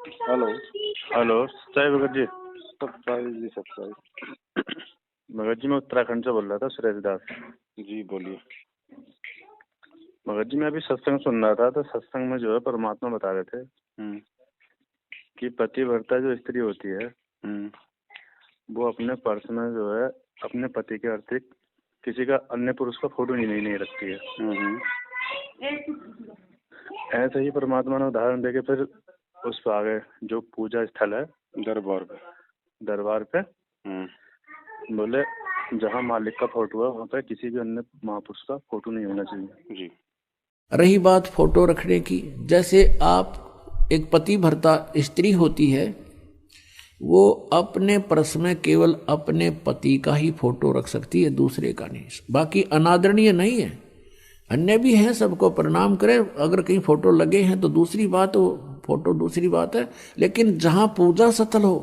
Hello. Hello Sahib Bhagat ji. Subscribe जी, subscribe. Bhagat ji मैं उत्तराखंड से बोल रहा था, सुरेश दास। जी बोलिए। भगत जी मैं अभी सत्संग सुन रहा था, तो सत्संग में जो है परमात्मा बता रहे थे कि पतिव्रता जो स्त्री होती है वो अपने पर्स में जो है अपने पति के अतिरिक्त किसी का अन्य पुरुष का फोटो नहीं रखती है। ऐसे ही परमात्मा ने उदाहरण देके फिर उस पर आगे जो पूजा स्थल है दरबार पे बोले जहाँ मालिक का फोटो है वहाँ पे किसी भी अन्य महापुरुष का फोटो नहीं होना चाहिए। जी। रही बात फोटो रखने की, जैसे आप एक पति भर्ता स्त्री होती है, वो अपने पर्स में केवल अपने पति का ही फोटो रख सकती है, दूसरे का नहीं। बाकी अनादरणीय नहीं है, अन्य भी हैं, सबको प्रणाम करें। अगर कहीं फोटो लगे हैं तो दूसरी बात, वो फोटो दूसरी बात है, लेकिन जहां पूजा स्थल हो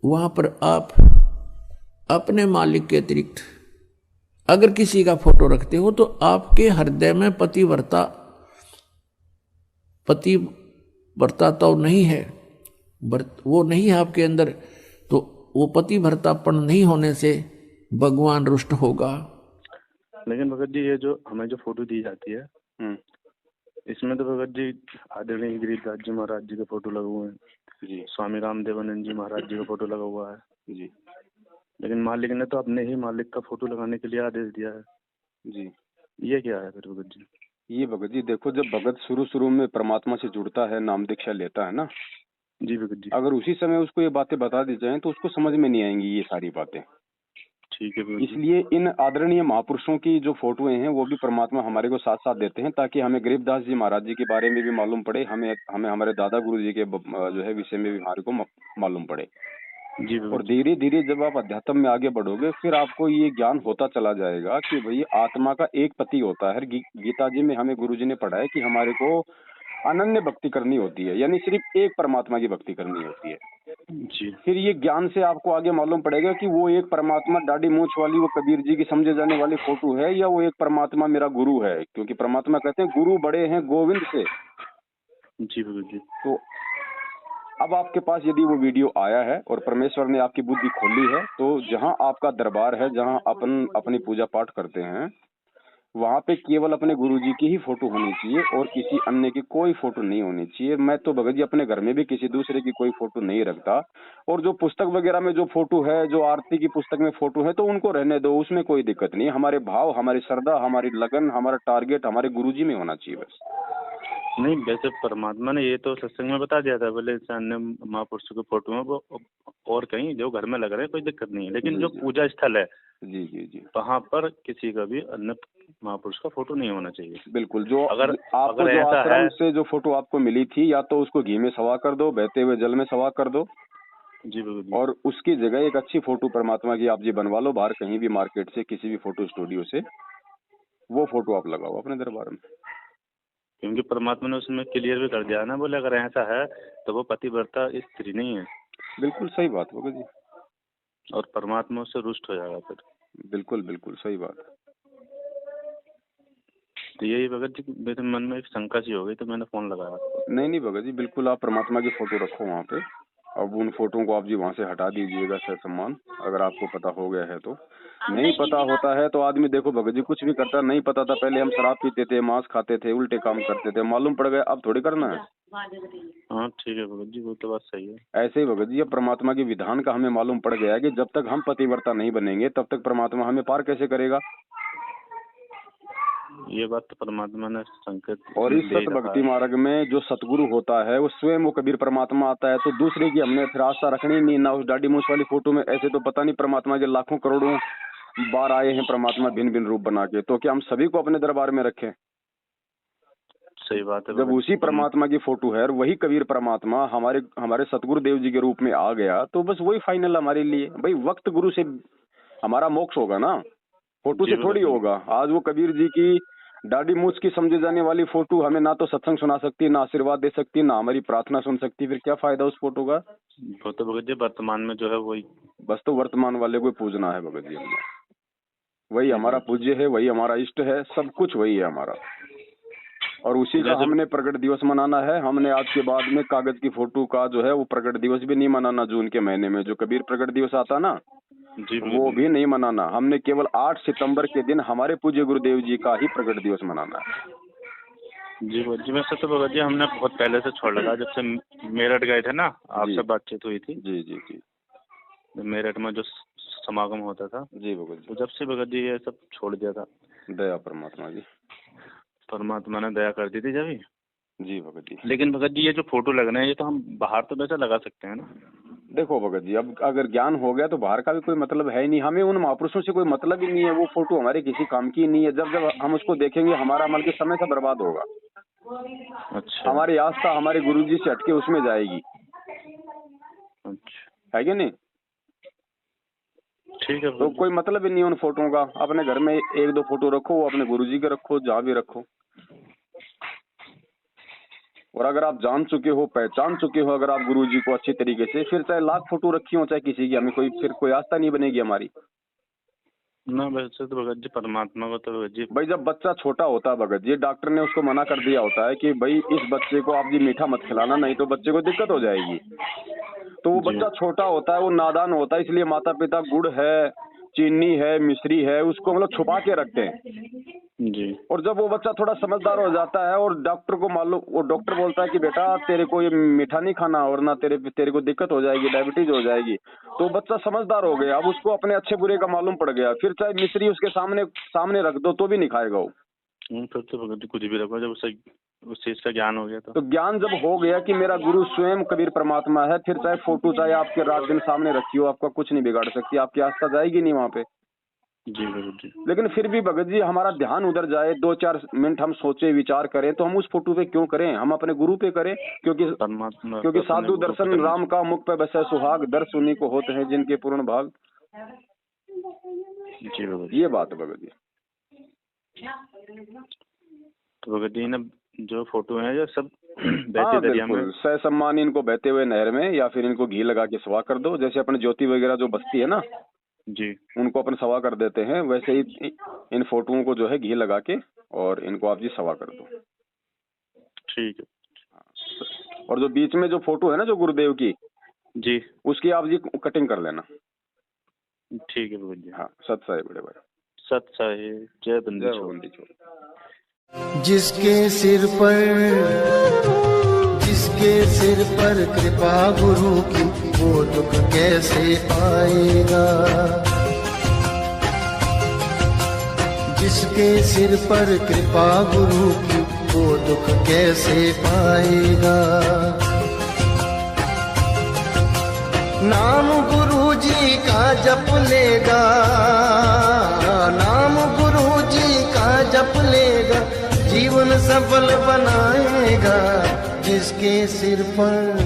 वहां पर आप अपने मालिक के अतिरिक्त अगर किसी का फोटो रखते हो तो आपके हृदय में पतिव्रता तो नहीं है, वो नहीं है आपके अंदर, तो वो पतिव्रतापन नहीं होने से भगवान रुष्ट होगा। लेकिन भगत जी ये जो हमें जो फोटो दी जाती है इसमें तो भगत जी आदरणीय गिरिराज जी महाराज जी के फोटो लगे हुए हैं जी, स्वामी रामदेवानंद जी महाराज जी का फोटो लगा हुआ है जी। लेकिन मालिक ने तो अपने ही मालिक का फोटो लगाने के लिए आदेश दिया है जी। ये क्या है फिर भगत जी? ये भगत जी देखो, जब भगत शुरू में परमात्मा से जुड़ता है, नाम दीक्षा लेता है ना जी भगत जी, अगर उसी समय उसको ये बातें बता दी जाए तो उसको समझ में नहीं आएंगी ये सारी बातें। ठीक है भगत जी। इसलिए इन आदरणीय महापुरुषों की जो फोटोएं हैं वो भी परमात्मा हमारे को साथ साथ देते हैं, ताकि हमें गरीबदास जी महाराज जी के बारे में भी मालूम पड़े, हमें हमारे दादा गुरु जी के जो है विषय में भी हमारे को मालूम पड़े जी। और धीरे धीरे जब आप अध्यात्म में आगे बढ़ोगे फिर आपको ये ज्ञान होता चला जाएगा कि भाई आत्मा का एक पति होता है। गीता जी में हमें गुरु जी ने पढ़ाया कि हमारे को अनन्य भक्ति करनी होती है, यानी सिर्फ एक परमात्मा की भक्ति करनी होती है जी। फिर ये ज्ञान से आपको आगे मालूम पड़ेगा कि वो एक परमात्मा दाढ़ी मूंछ वाली वो कबीर जी की समझे जाने वाली फोटो है या वो एक परमात्मा मेरा गुरु है, क्योंकि परमात्मा कहते हैं गुरु बड़े हैं गोविंद से। जी भगत जी। तो अब आपके पास यदि वो वीडियो आया है और परमेश्वर ने आपकी बुद्धि खोली है तो जहां आपका दरबार है, जहां अपन अपनी पूजा पाठ करते हैं, वहां पे केवल अपने गुरुजी की ही फोटो होनी चाहिए और किसी अन्य की कोई फोटो नहीं होनी चाहिए। मैं तो भगत जी अपने घर में भी किसी दूसरे की कोई फोटो नहीं रखता, और जो पुस्तक वगैरह में जो फोटो है, जो आरती की पुस्तक में फोटो है, तो उनको रहने दो, उसमें कोई दिक्कत नहीं। हमारे भाव, हमारी श्रद्धा, हमारी लगन, हमारा टारगेट हमारे गुरुजी में होना चाहिए बस। नहीं, वैसे परमात्मा ने ये तो सत्संग में बता दिया था, बोले अन्य महापुरुषों की फोटो में वो और कहीं जो घर में लग रहे हैं कोई दिक्कत नहीं है, लेकिन जो पूजा स्थल है जी जी जी वहाँ पर किसी का भी अन्य महापुरुष का फोटो नहीं होना चाहिए। बिल्कुल। जो अगर आपको जो ऐसा आश्रम है से जो फोटो आपको मिली थी, या तो उसको घी में सवा कर दो, बहते हुए जल में सवा कर दो जी बिल्कुल, और उसकी जगह एक अच्छी फोटो परमात्मा की आप जी बनवा लो बाहर कहीं भी मार्केट से, किसी भी फोटो स्टूडियो से, वो फोटो आप लगाओ अपने दरबार में। क्योंकि परमात्मा ने उसमें क्लियर भी कर दिया ना, बोले अगर ऐसा है तो वो पतिव्रता स्त्री नहीं है। बिल्कुल सही बात होगा जी, और परमात्मा उससे रुष्ट हो जाएगा फिर। बिल्कुल बिल्कुल सही बात। तो यही भगत जी मेरे मन में एक शंका सी हो गई, तो मैंने फोन लगाया। नहीं भगत जी, बिल्कुल आप परमात्मा की फोटो रखो वहाँ पे। अब उन फोटो को आप जी वहाँ से हटा दीजिएगा सम्मान, अगर आपको पता हो गया है तो। नहीं पता होता है तो आदमी देखो भगत जी कुछ भी करता, नहीं पता था पहले हम शराब पीते थे, मांस खाते थे, उल्टे काम करते थे, मालूम पड़ गया अब थोड़ी करना है। हाँ ठीक है भगत जी, वो तो बात सही है। ऐसे ही भगत जी अब परमात्मा के विधान का हमें मालूम पड़ गया है कि जब तक हम पतिव्रता नहीं बनेंगे तब तक परमात्मा हमें पार कैसे करेगा। ये बात तो परमात्मा ने संकेत। और इस सत भक्ति मार्ग में जो सतगुरु होता है वो स्वयं वो कबीर परमात्मा आता है, तो दूसरे की हमने फिर आस्था रखनी नहीं ना उस दाढ़ी मूंछ वाली फोटो में। ऐसे तो पता नहीं परमात्मा के लाखों करोड़ों बार आए हैं परमात्मा भिन्न भिन्न रूप बना के, तो क्या हम सभी को अपने दरबार में रखें? सही बात है। जब उसी परमात्मा की फोटो है और वही कबीर परमात्मा हमारे सतगुरु देव जी के रूप में आ गया, तो बस वही फाइनल हमारे लिए। भाई वक्त गुरु से हमारा मोक्ष होगा ना, फोटो से थोड़ी होगा। आज वो कबीर जी की दाढ़ी मूछ की समझे जाने वाली फोटो हमें ना तो सत्संग सुना सकती, ना आशीर्वाद दे सकती, ना हमारी प्रार्थना सुन सकती, फिर क्या फायदा उस फोटो का? वो तो भगत जी वर्तमान में जो है वही, बस तो वर्तमान वाले को पूजना है भगत जी हमने, वही हमारा पूज्य है, वही हमारा इष्ट है, सब कुछ वही है हमारा। और उसी का हमने प्रकट दिवस मनाना है। हमने आज के बाद में कागज की फोटो का जो है वो प्रकट दिवस भी नहीं मनाना। जून के महीने में जो कबीर प्रकट दिवस आता ना जी वो भी नहीं मनाना। हमने केवल 8 सितंबर के दिन हमारे पूज्य गुरुदेव जी का ही प्रकट दिवस मनाना है। जी भगत जी, वैसे तो भगत जी हमने बहुत पहले से छोड़ लगा, जब से मेरठ गए थे ना, आपसे बातचीत हुई थी। जी जी जी। मेरठ में जो समागम होता था जी भगत जी, तो जब से भगत जी ये सब छोड़ दिया था। दया परमात्मा जी, परमात्मा ने दया कर दी थी जब ही। जी भगत जी। लेकिन भगत जी ये जो फोटो लगना है ये तो हम बाहर तो वैसे लगा सकते हैं ना। देखो भगत जी, अब अगर ज्ञान हो गया तो बाहर का भी कोई मतलब है ही नहीं। हमें उन महापुरुषों से कोई मतलब ही नहीं है। वो फोटो हमारे किसी काम की नहीं है। जब जब हम उसको देखेंगे हमारा अमल के समय से बर्बाद होगा। अच्छा। हमारी आस्था हमारे गुरुजी से हटके उसमें जाएगी। अच्छा, है कि नहीं? ठीक है। तो कोई मतलब ही नहीं उन फोटो का। अपने घर में 1-2 फोटो रखो, वो अपने गुरुजी के रखो, जहाँ भी रखो। और अगर आप जान चुके हो, पहचान चुके हो अगर आप गुरुजी को अच्छी तरीके से, फिर चाहे लाख फोटो रखी हो चाहे किसी की, हमें कोई आस्था नहीं बनेगी हमारी। ना वैसे तो भगत जी परमात्मा को तो भगत जी, भाई जब बच्चा छोटा होता है भगत जी, डॉक्टर ने उसको मना कर दिया होता है कि भाई इस बच्चे को आप जी मीठा मत खिलाना, नहीं तो बच्चे को दिक्कत हो जाएगी। तो वो बच्चा छोटा होता है, वो नादान होता है, इसलिए माता पिता गुड़ है, चीनी है, मिश्री है, उसको मतलब छुपा के रखते हैं जी। और जब वो बच्चा थोड़ा समझदार हो जाता है और डॉक्टर को मालूम, वो डॉक्टर बोलता है कि बेटा तेरे को ये मीठा नहीं खाना और ना तेरे को दिक्कत हो जाएगी, डायबिटीज हो जाएगी, तो बच्चा समझदार हो गया। अब उसको अपने अच्छे बुरे का मालूम पड़ गया। फिर चाहे मिश्री उसके सामने रख दो तो भी नहीं खाएगा वो। फिर तो भगत जी कुछ भी रखो, जब उसे उस चीज का ज्ञान हो गया तो ज्ञान जब हो गया कि मेरा गुरु स्वयं कबीर परमात्मा है, फिर चाहे फोटो चाहे आपके रात दिन सामने रखी हो, आपका कुछ नहीं बिगाड़ सकती। आपकी आस्था जाएगी नहीं वहाँ पे। जी भगत जी। लेकिन फिर भी भगत जी हमारा ध्यान उधर जाए, 2-4 मिनट हम सोचे विचार करें, तो हम उस फोटो पे क्यों करें? हम अपने गुरु पे करें। क्योंकि साधु दर्शन राम का मुख पे बसे सुहाग, दर्श उन्हीं को होते हैं जिनके पूर्ण भाग। जी भगत, ये बात है भगत जी। तो भगत जी ने जो फोटो है ये सब बहते दरिया में, ससम्मान इनको बहते हुए नहर में या फिर इनको घी लगा के सवा कर दो। जैसे अपने ज्योति वगैरह जो बसती है ना जी, उनको अपन सवा कर देते हैं, वैसे ही इन फोटोओं को जो है घी लगा के और इनको आप जी सवा कर दो। ठीक है। और जो बीच में जो फोटो है ना जो गुरुदेव की जी, उसकी आप जी कटिंग कर लेना। ठीक है भगत जी। हाँ, सत साहिब बड़े भाई, सत साहिब, जय बंदी छोड़। जिसके सिर पर कृपा गुरु की, वो दुख कैसे पाएगा। जिसके सिर पर कृपा गुरु की, वो दुख कैसे पाएगा। नाम गुरु जी का जप लेगा, नाम गुरु जी का जप लेगा, जीवन सफल बनाएगा। जिसके सिर पर